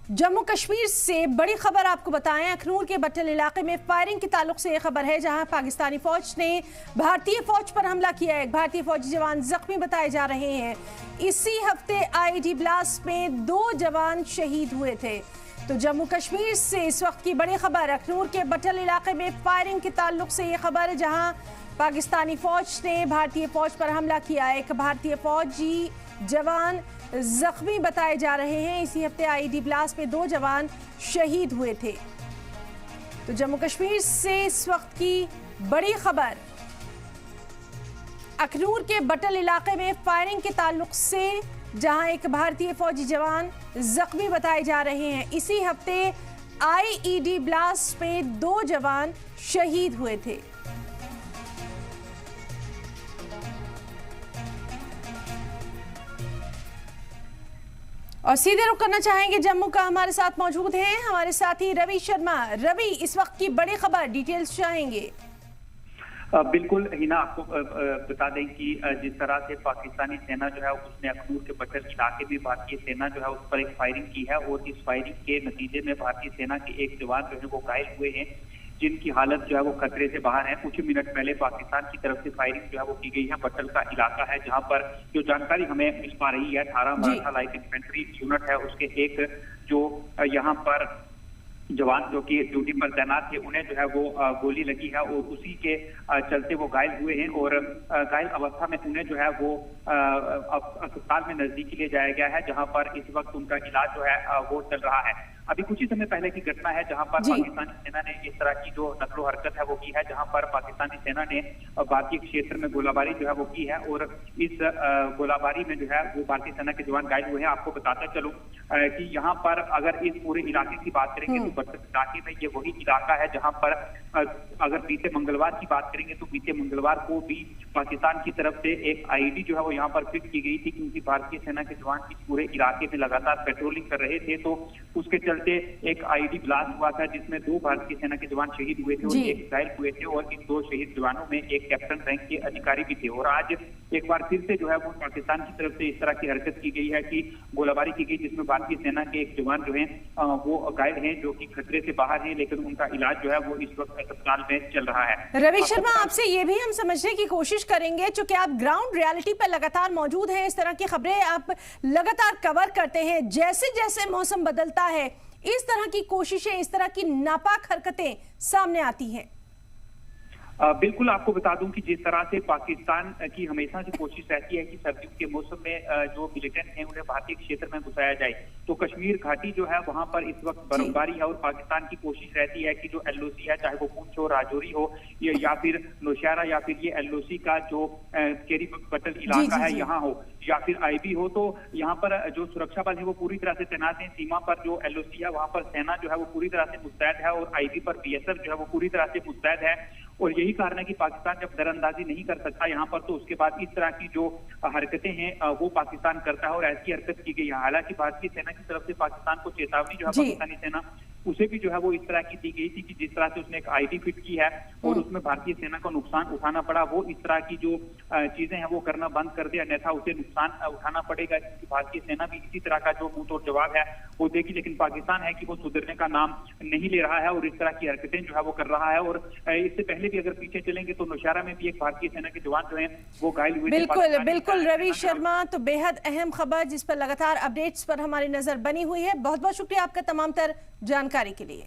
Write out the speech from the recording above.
जम्मू कश्मीर से बड़ी खबर आपको बताएं। अखनूर के बट्टल इलाके में फायरिंग के ताल्लुक से ये खबर है, जहां पाकिस्तानी फौज ने भारतीय फौज पर हमला किया है। भारतीय फौजी जवान जख्मी बताए जा रहे हैं। इसी हफ्ते आईईडी ब्लास्ट में 2 जवान शहीद हुए थे। तो जम्मू कश्मीर से इस वक्त की बड़ी खबर, अखनूर के बट्टल इलाके में फायरिंग के ताल्लुक से ये खबर है, जहां पाकिस्तानी फौज ने भारतीय फौज पर हमला किया। एक भारतीय फौजी जवान जख्मी बताए जा रहे हैं। इसी हफ्ते आईईडी ब्लास्ट में 2 जवान शहीद हुए थे। तो जम्मू कश्मीर से इस वक्त की बड़ी खबर, अखनूर के बट्टल इलाके में फायरिंग के ताल्लुक से, जहां एक भारतीय फौजी जवान जख्मी बताए जा रहे हैं। इसी हफ्ते आईईडी ब्लास्ट में 2 जवान शहीद हुए थे। और सीधे रुख करना चाहेंगे जम्मू का, हमारे साथ मौजूद हैं हमारे साथी रवि शर्मा। रवि, इस वक्त की बड़ी खबर, डिटेल्स चाहेंगे। बिल्कुल हिना, आपको बता दें कि जिस तरह से पाकिस्तानी सेना जो है उसने अखनूर के बट्टल इलाके में भारतीय सेना जो है उस पर एक फायरिंग की है, और इस फायरिंग के नतीजे में भारतीय सेना के एक जवान जो है वो घायल हुए हैं, जिनकी हालत जो है वो खतरे से बाहर है। कुछ मिनट पहले पाकिस्तान की तरफ से फायरिंग जो है वो की गई है। बट्टल का इलाका है जहां पर जो जानकारी हमें मिल पा रही है, 18 मराठा लाइट इन्फेंट्री यूनिट है, उसके एक जो यहाँ पर जवान जो कि ड्यूटी पर तैनात थे, उन्हें जो है वो गोली लगी है, और उसी के चलते वो घायल हुए हैं। और घायल अवस्था में उन्हें जो है वो अस्पताल में नजदीकी ले जाया गया है, जहां पर इस वक्त उनका इलाज जो है वो चल रहा है। अभी कुछ ही समय पहले की घटना है जहां पर पाकिस्तानी सेना ने इस तरह की जो नकलो हरकत है वो की है, जहां पर पाकिस्तानी सेना ने भारतीय क्षेत्र में गोलाबारी जो है वो की है, और इस गोलाबारी में जो है वो भारतीय सेना के जवान घायल हुए हैं। आपको बताता चलूं कि यहाँ पर अगर इस पूरे इलाके की बात करेंगे तो बट्टल इलाके में ये वही इलाका है जहां पर अगर बीते मंगलवार की बात करेंगे तो बीते मंगलवार को भी पाकिस्तान की तरफ से एक आईईडी जो है वो यहाँ पर फिट की गई थी, क्योंकि भारतीय सेना के जवान इस पूरे इलाके में लगातार पेट्रोलिंग कर रहे थे। तो उसके चलते एक आईईडी ब्लास्ट हुआ था, जिसमें 2 भारतीय सेना के जवान शहीद हुए थे और 1 घायल हुए थे, और इन 2 शहीद जवानों में एक कैप्टन रैंक के अधिकारी भी थे। और आज एक बार फिर से जो है वो पाकिस्तान की तरफ से इस तरह की हरकत की गई है कि गोलाबारी की गई, जिसमें भारतीय सेना के एक जवान जो है वो घायल हैं, जो कि खतरे से बाहर है, लेकिन उनका इलाज जो है वो इस वक्त अस्पताल में चल रहा है। रवि शर्मा, आपसे ये भी हम समझने की कोशिश करेंगे, चूंकि आप ग्राउंड रियलिटी पर लगातार मौजूद हैं, इस तरह की खबरें आप लगातार कवर करते हैं। जैसे जैसे मौसम बदलता है, इस तरह की कोशिशें, इस तरह की नापाक हरकतें सामने आती हैं। बिल्कुल, आपको बता दूं कि जिस तरह से पाकिस्तान की हमेशा से कोशिश रहती है कि सर्दियों के मौसम में जो मिलिटेंट हैं उन्हें भारतीय क्षेत्र में घुसाया जाए, तो कश्मीर घाटी जो है वहां पर इस वक्त बर्फबारी है, और पाकिस्तान की कोशिश रहती है कि जो एलओसी है, चाहे वो पूंछ हो, राजौरी हो, या फिर नौशहरा, या फिर ये एलओसी का जो केरी बट्टल इलाका है यहाँ हो, या फिर आईबी हो, तो यहाँ पर जो सुरक्षा बल है वो पूरी तरह से तैनात है। सीमा पर जो एलओसी है वहां पर सेना जो है वो पूरी तरह से मुस्तैद है, और आईबी पर बीएसएफ जो है वो पूरी तरह से मुस्तैद है। और यही कारण है कि पाकिस्तान जब दरअंदाजी नहीं कर सकता यहाँ पर, तो उसके बाद इस तरह की जो हरकतें हैं वो पाकिस्तान करता है, और ऐसी हरकत की गई है। हालांकि भारतीय सेना की तरफ से पाकिस्तान को चेतावनी जो है पाकिस्तानी सेना उसे भी जो है वो इस तरह की दी गई थी कि जिस तरह से उसने एक आईडी फिट की है और उसमें भारतीय सेना को नुकसान उठाना पड़ा, वो इस तरह की जो चीजें हैं वो करना बंद कर दे, अन्यथा उसे नुकसान उठाना पड़ेगा, क्योंकि भारतीय सेना भी इसी तरह का जो मुंह तोड़ जवाब है वो देगी। लेकिन पाकिस्तान है कि वो सुधरने का नाम नहीं ले रहा है, और इस तरह की हरकतें जो है वो कर रहा है। और इससे पहले भी अगर पीछे चलेंगे तो नौशहरा में भी एक भारतीय सेना के जवान जो है वो घायल हुए। बिल्कुल बिल्कुल रवि शर्मा, तो बेहद अहम खबर जिस पर लगातार अपडेट्स पर हमारी नजर बनी हुई है। बहुत बहुत शुक्रिया आपका तमाम तर जानकारी के लिए।